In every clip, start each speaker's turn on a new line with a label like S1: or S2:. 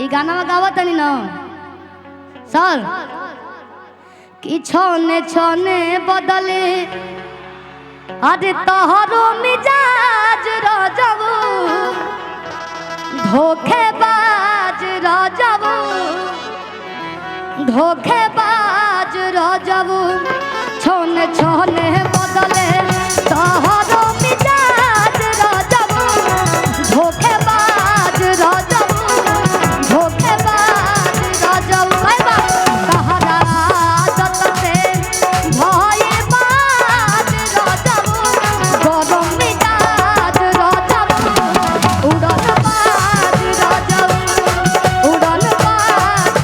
S1: ये गाना में गावा तनी ना सर कि छोने छोने बदले अरे तोहरो मिजाज रजबू धोखेबाज रजबू धोखेबाज रजबू छोने छोने बदले तोहरो मिजाज रजबू धोखेबाज रजबू धोखेबाज रजबू तहरा जतते भय बाज रजबू गरम मिजाज रजबू उड़न बाज रजबू उड़न बाज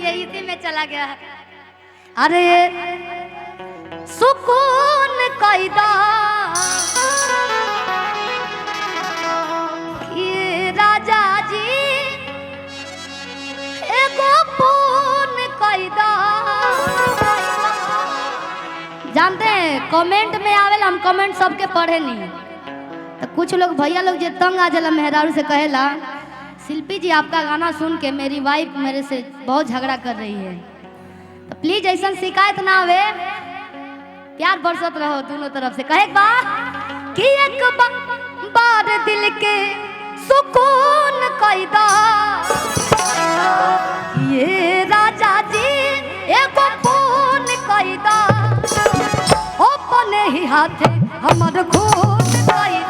S1: यही में चला गया। अरे सुकून कैदा ये राजा जी एगो पून कैदा। जानते हैं कमेंट में आवेला, हम कमेंट सबके पढ़े नहीं तो कुछ लोग भैया लोग जो तंग आ जाला मेहरारू से कहेला शिल्पी जी आपका गाना सुन के मेरी वाइफ मेरे से बहुत झगड़ा कर रही है, तो प्लीज ऐसा शिकायत ना आवे, प्यार बरसत रहो दोनों तरफ से। कहे बा कि एक बार दिल के सुकून कैदा ये राजा जी एगो पून कैदा अपने ही हाथे हमर खून कैदा।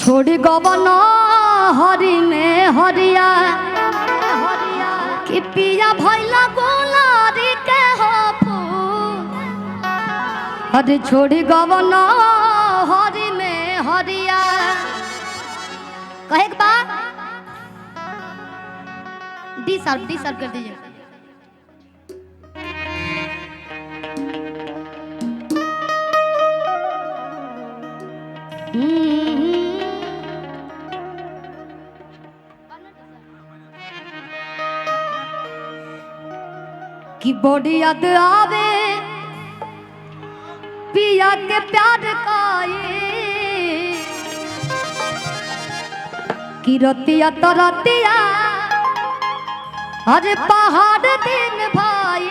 S1: छोड़ी गबना हरी में हरिया कि पिया भैला गोलारी के हो फूल। अरे छोड़ी गबना हरी में हरिया कहे के बाद डी सर्व कर दीजिए। कि बॉडी याद आवे पिया के प्यार का ये कि रतिया तो रतिया अरे पहाड़ दिन भाई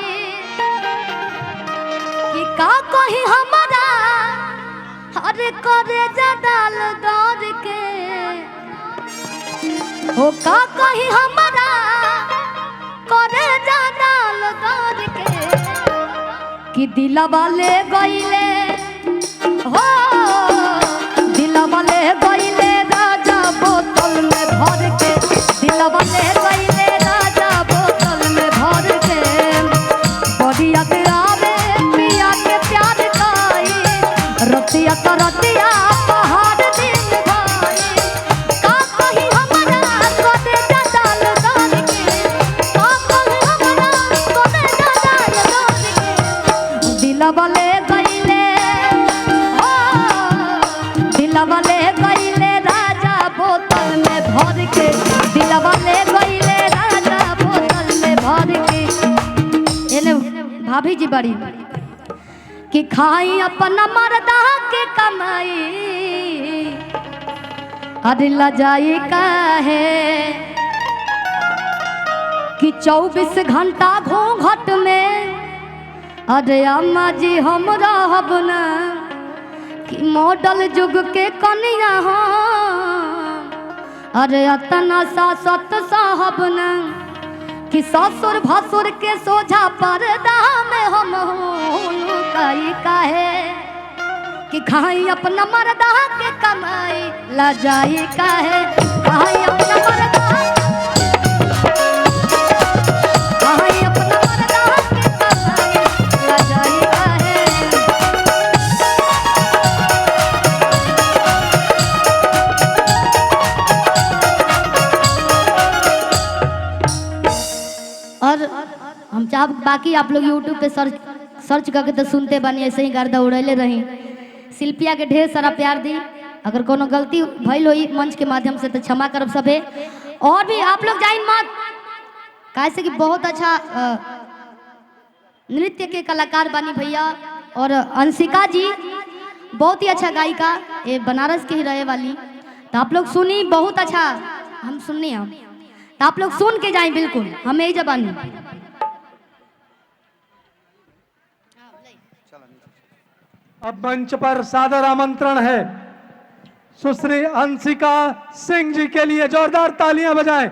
S1: कि का कहीं हमारा अरे करे जडाल दौड़ के हो का कहीं हमारा करे जडाल दौड़ के कि दिला वाले गईले हो दिला वाले गईले राजा बोतल में भर के दिला वाले गईले राजा बोतल में भर के बड़ी याद आवे पिया के प्यार काई रतिया तो रतिया पहाड़ दिन भाई का कहीं हमारा कोते जडाल दौड़ के का कहीं हमारा कोते जडाल दौड़ के भाभी जी बड़ी कि खाई अपना मर्दा के कमाई अरे लजाई का है कि 24 घंटा घूंघट में अरे अम्मा जी हम रहब ना कि मॉडल युग के कन्या हम अरे अतना सासत साहब ना कि ससुर भसुर के सोझा पर्दा में हम कई काहे कि खाई अपना मर्दा के कमाई लजाई काहे खाई अपना मर्दा खाई अपना मर्दा के कमाई लजाई काहे। और हम चाह बाकी आप लोग YouTube पे सर्च करके तो सुनते बनी ऐसे ही गर्दा उड़ैले रही। शिल्पिया के ढेर सारा प्यार दी। अगर कोनो गलती भइल होई मंच के माध्यम से तो क्षमा करब सबे। और भी आप लोग जाइन मत कैसे कि बहुत अच्छा नृत्य के कलाकार बनी भैया। और अंशिका जी बहुत ही अच्छा गायिका, ये बनारस की ही रहे वाली। तो आप लोग सुनी बहुत अच्छा हम सुननी हम तो आप लोग सुन के जाएं बिल्कुल हमें ही जबानी।
S2: अब मंच पर सादर आमंत्रण है सुश्री अंशिका सिंह जी के लिए, जोरदार तालियां बजाएं।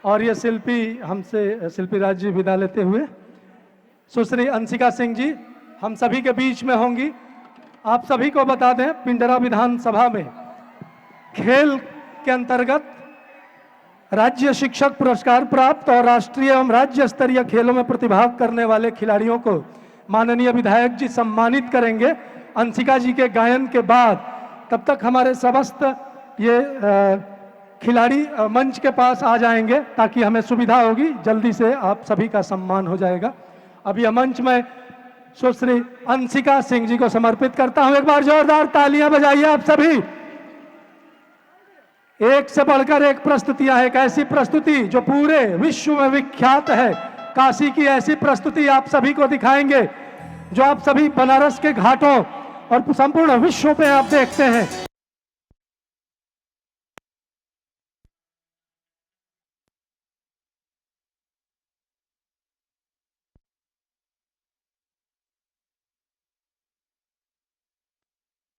S2: और ये शिल्पी राज जी विदा लेते हुए सुश्री अंशिका सिंह जी हम सभी के बीच में होंगी। आप सभी को बता दें पिंडरा विधानसभा में खेल के अंतर्गत राज्य शिक्षक पुरस्कार प्राप्त और राष्ट्रीय एवं राज्य स्तरीय खेलों में प्रतिभाग करने वाले खिलाड़ियों को माननीय विधायक जी सम्मानित करेंगे अंशिका जी के गायन के बाद। तब तक हमारे समस्त ये खिलाड़ी मंच के पास आ जाएंगे ताकि हमें सुविधा होगी, जल्दी से आप सभी का सम्मान हो जाएगा। अब यह मंच में सुश्री अंशिका सिंह जी को समर्पित करता हूं। एक बार जोरदार तालियां बजाइए आप सभी। एक से बढ़कर एक प्रस्तुतियां है, एक ऐसी प्रस्तुति जो पूरे विश्व में विख्यात है। काशी की ऐसी प्रस्तुति आप सभी को दिखाएंगे जो आप सभी बनारस के घाटों और संपूर्ण विश्व पे आप देखते हैं।